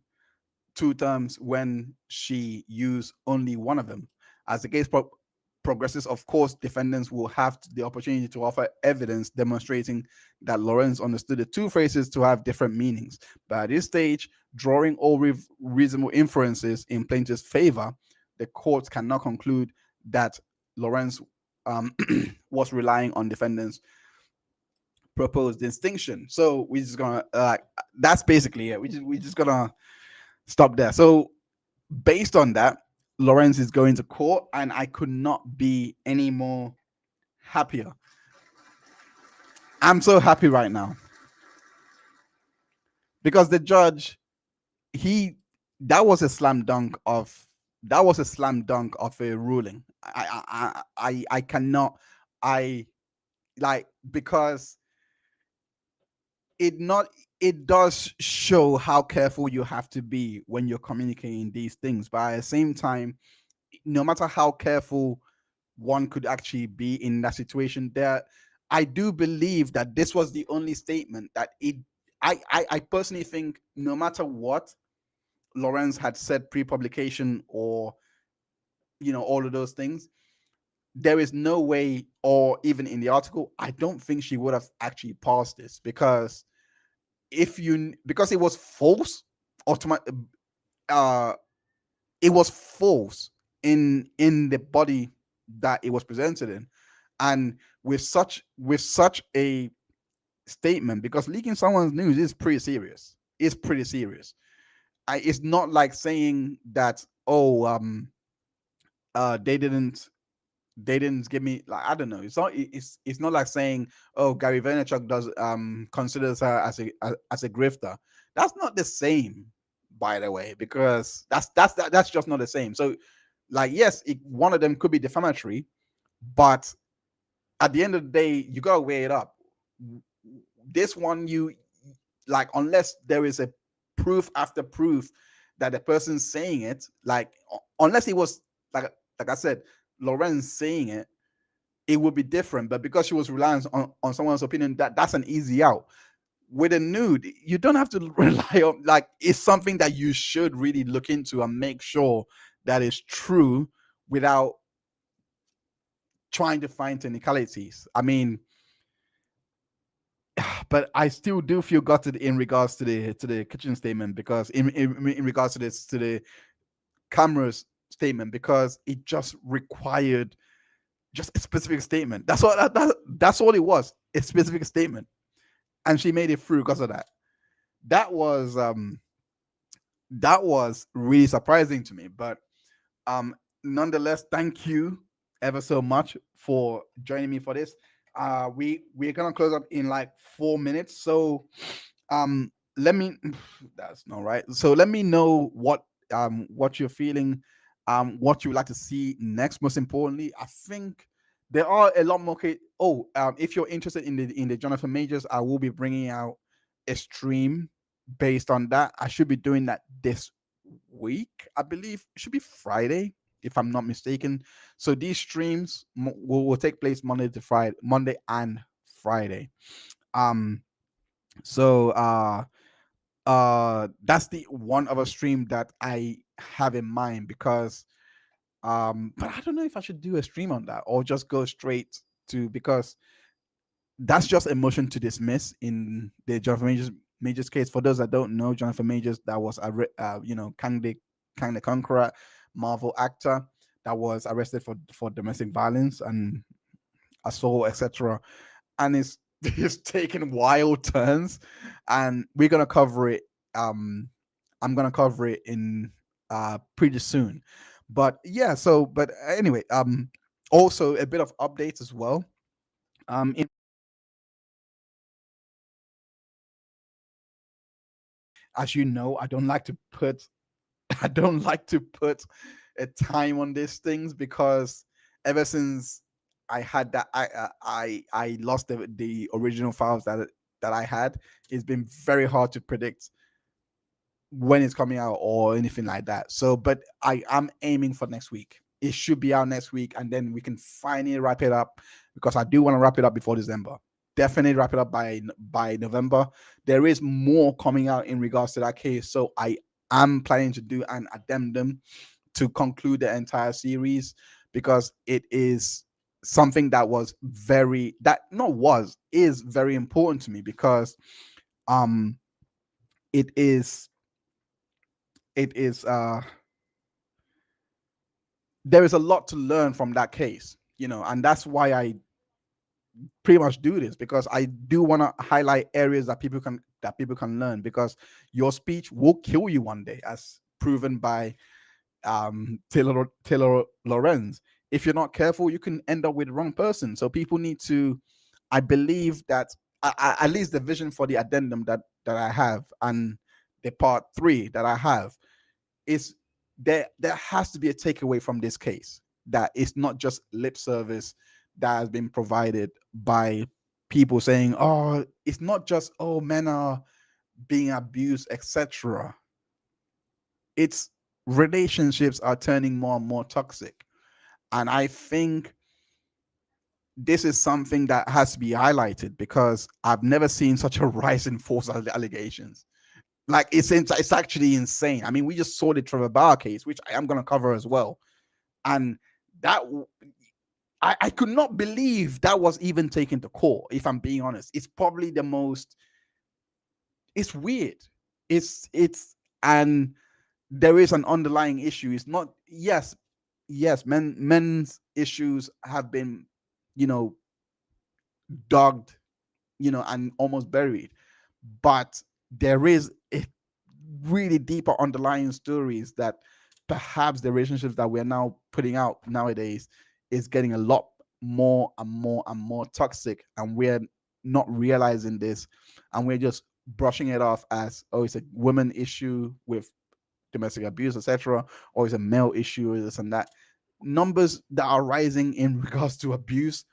two terms when she used only one of them. As the case progresses, of course, defendants will have the opportunity to offer evidence demonstrating that Lorenz understood the two phrases to have different meanings. But at this stage, drawing all reasonable inferences in plaintiff's favor, the court cannot conclude that Lorenz was relying on defendants' proposed distinction. So we're just gonna that's basically it. We just gonna stop there. So based on that, Lorenz is going to court, and I could not be any more happier. I'm so happy right now because the judge, he that was a slam dunk of a ruling. I cannot I like because it does show how careful you have to be when you're communicating these things, but at the same time, no matter how careful one could actually be in that situation, there I do believe that this was the only statement that it I personally think no matter what Lorenz had said pre-publication or all of those things, there is no way, or even in the article, I don't think she would have actually passed this because because it was false automatic it was false in the body that it was presented in, and with such a statement, because leaking someone's news is pretty serious. It's pretty serious. It's not like saying that, oh, they didn't give me, like, I don't know. It's not like saying, oh, Gary Vaynerchuk does considers her as a grifter. That's not the same, by the way, because that's just not the same. So, like, yes, one of them could be defamatory, but at the end of the day, you gotta weigh it up. This one, you like, unless there is a proof after proof that the person's saying it, like, unless it was like I said, Lorenz saying it, it would be different. But because she was relying on someone's opinion, that's an easy out. With a nude, you don't have to rely on, like, it's something that you should really look into and make sure that is true without trying to find technicalities. I mean, but I still do feel gutted in regards to the kitchen statement, because in regards to the cameras statement, because it just required just a specific statement. That's all it was, a specific statement, and she made it through because of that. That was really surprising to me, but nonetheless, thank you ever so much for joining me for this. We're gonna close up in like 4 minutes, so let me that's not right. So let me know what you're feeling, what you would like to see next. Most importantly, I think there are a lot more. If you're interested in the Jonathan Majors, I will be bringing out a stream based on that. I should be doing that this week. I believe it should be Friday, if I'm not mistaken. So these streams will take place Monday and Friday. Um, so that's the one other stream that I have in mind, because but I don't know if I should do a stream on that or just go straight to, because that's just a motion to dismiss in the Jonathan Majors case. For those that don't know, Jonathan Majors, that was Kang the Conqueror, Marvel actor that was arrested for domestic violence and assault, etc. And it's taking wild turns, and we're gonna cover it. I'm gonna cover it in pretty soon. But yeah, but anyway, also a bit of updates as well. In As you know, I don't like to put I don't like to put a time on these things, because ever since I had that I lost the original files that I had, it's been very hard to predict when it's coming out or anything like that. So, but I am aiming for next week. It should be out next week, and then we can finally wrap it up, because I do want to wrap it up before December. Definitely wrap it up by November. There is more coming out in regards to that case, so I am planning to do an addendum to conclude the entire series, because it is something that was very that not was is very important to me, because um it is it is there is a lot to learn from that case, and that's why I pretty much do this, because I do want to highlight areas that people can learn, because your speech will kill you one day, as proven by Taylor Lorenz. If you're not careful, you can end up with the wrong person. So people need to, I believe that at least the vision for the addendum that I have, and the part 3 that I have, is there has to be a takeaway from this case, that it's not just lip service that has been provided by people saying, oh, it's not just, oh, men are being abused, etc. It's relationships are turning more and more toxic. And I think this is something that has to be highlighted, because I've never seen such a rise in false allegations. Like, it's actually insane. I mean, we just saw the Trevor Bauer case, which I am going to cover as well, and that I could not believe that was even taken to court. If I'm being honest, it's probably the most. It's weird. It's and there is an underlying issue. It's not. Yes, men's issues have been, you know, dogged, and almost buried, but there is a really deeper underlying stories that perhaps the relationships that we're now putting out nowadays is getting a lot more and more and more toxic, and we're not realizing this, and we're just brushing it off as, oh, it's a women issue with domestic abuse, etc., or it's a male issue, or this and that. Numbers that are rising in regards to abuse,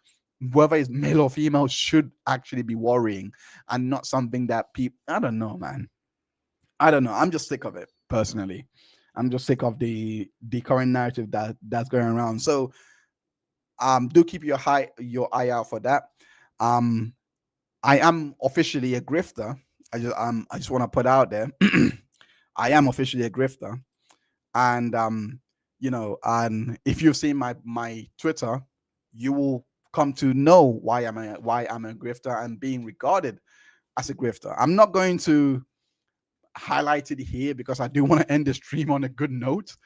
whether it's male or female, should actually be worrying, and not something that people, I don't know, man. I don't know. I'm just sick of it personally. I'm just sick of the current narrative that's going around. So do keep your eye out for that. Um I am officially a grifter. I just want to put out there. I am officially a grifter. And and if you've seen my Twitter, you will come to know why I'm a grifter and being regarded as a grifter. I'm not going to highlight it here, because I do want to end the stream on a good note,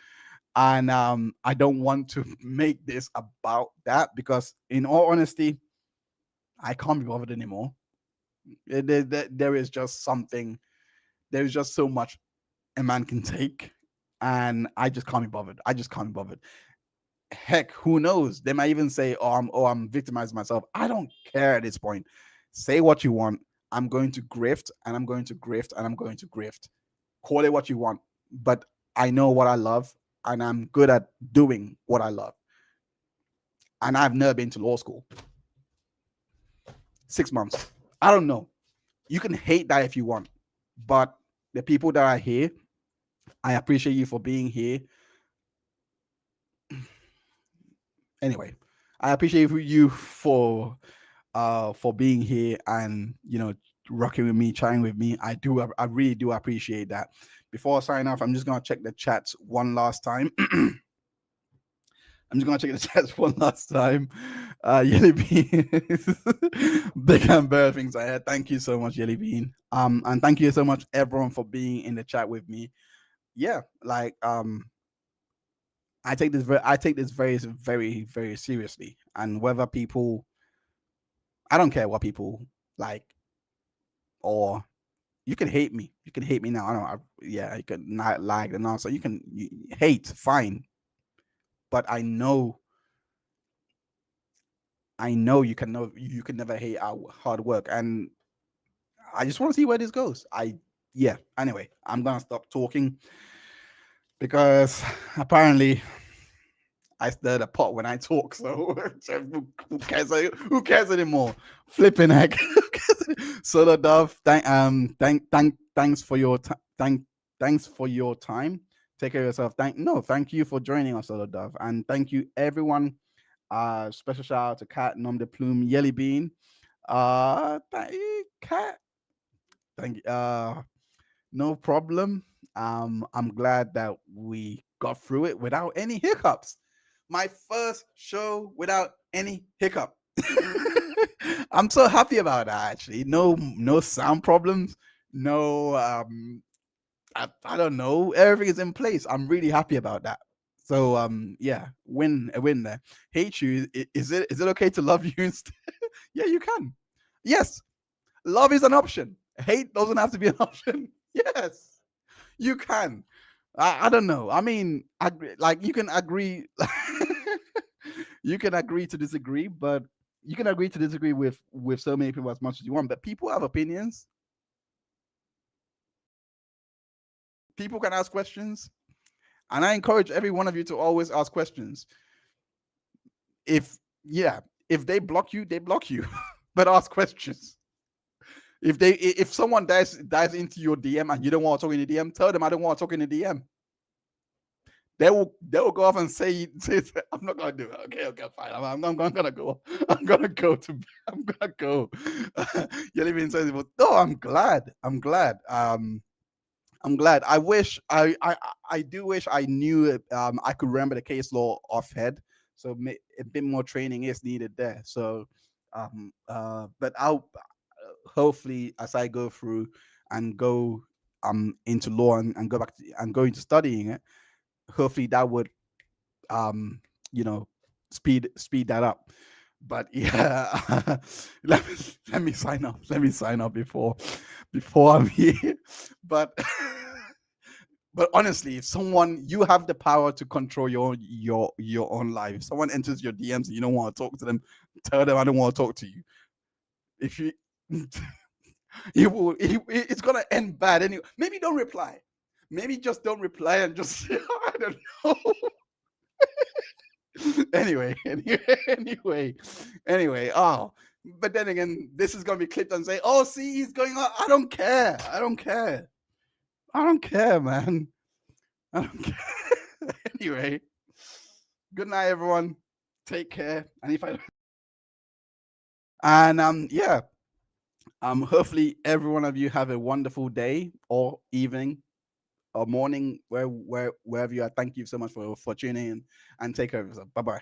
and I don't want to make this about that, because in all honesty, I can't be bothered anymore. There is just something. There is just so much a man can take, and I just can't be bothered. I just can't be bothered. Heck, who knows? They might even say, I'm victimizing myself." I don't care at this point. Say what you want. I'm going to grift, and I'm going to grift, and I'm going to grift. Call it what you want, but I know what I love, and I'm good at doing what I love. and I've never been to law school. 6 months. I don't know. You can hate that if you want, but the people that are here, I appreciate you for being here. Anyway, I appreciate you for being here and rocking with me, chatting with me. I really do appreciate that. Before I sign off, I'm just gonna check the chats one last time. I'm just gonna check the chats one last time. Yelly Bean, big and bear things ahead. Thank you so much, Yelly Bean. And thank you so much, everyone, for being in the chat with me. Yeah, like I take this very, very, very seriously. And whether people, I don't care what people like, or you can hate me. You can hate me now. I don't. Yeah, you can not like and also you hate. Fine, but I know you can never hate our hard work, and I just want to see where this goes. Yeah. Anyway, I'm gonna stop talking because apparently I stir the pot when I talk. So who cares? Who cares anymore? Flipping heck. Soda Dove, thanks for your thanks for your time. Take care of yourself. Thank you for joining us, Soda Dove, and thank you everyone. Special shout out to Cat, Nom de Plume, Yelly Bean. Cat, thank you. No problem. I'm glad that we got through it without any hiccups. My first show without any hiccup. I'm so happy about that. Actually, no sound problems. No, I don't know. Everything is in place. I'm really happy about that. So yeah, a win there. Hate you. Is it okay to love you instead? Yeah, you can. Yes, love is an option. Hate doesn't have to be an option. Yes, you can. I don't know. I mean, like you can agree. You can agree to disagree, but you can agree to disagree with so many people as much as you want. But people have opinions. People can ask questions, and I encourage every one of you to always ask questions. If yeah, if they block you, they block you. But ask questions. If someone dives into your DM and you don't want to talk in the DM, tell them I don't want to talk in the DM. They will go off and say I'm not gonna do it. Okay, fine. I'm gonna go. I'm gonna go. Yelivin says, no, I'm glad. I'm glad. I do wish I knew it. I could remember the case law off head. So a bit more training is needed there. So but I'll hopefully as I go through and go into law and go back to, and go into studying it, hopefully that would um you know speed that up. But yeah, let me sign up. Let me sign up before I'm here. But but honestly, if someone, you have the power to control your own life. If someone enters your DMs and you don't want to talk to them, tell them I don't want to talk to you. If you it's gonna end bad anyway. Maybe don't reply. Maybe just don't reply and just I don't know. Anyway. Oh, but then again, this is gonna be clipped and say, "Oh, see, he's going on." I don't care. I don't care, man. I don't care. Anyway, good night, everyone. Take care. And if I and yeah, hopefully every one of you have a wonderful day or evening or morning wherever you are. Thank you so much for tuning in and take care of yourself. Bye bye.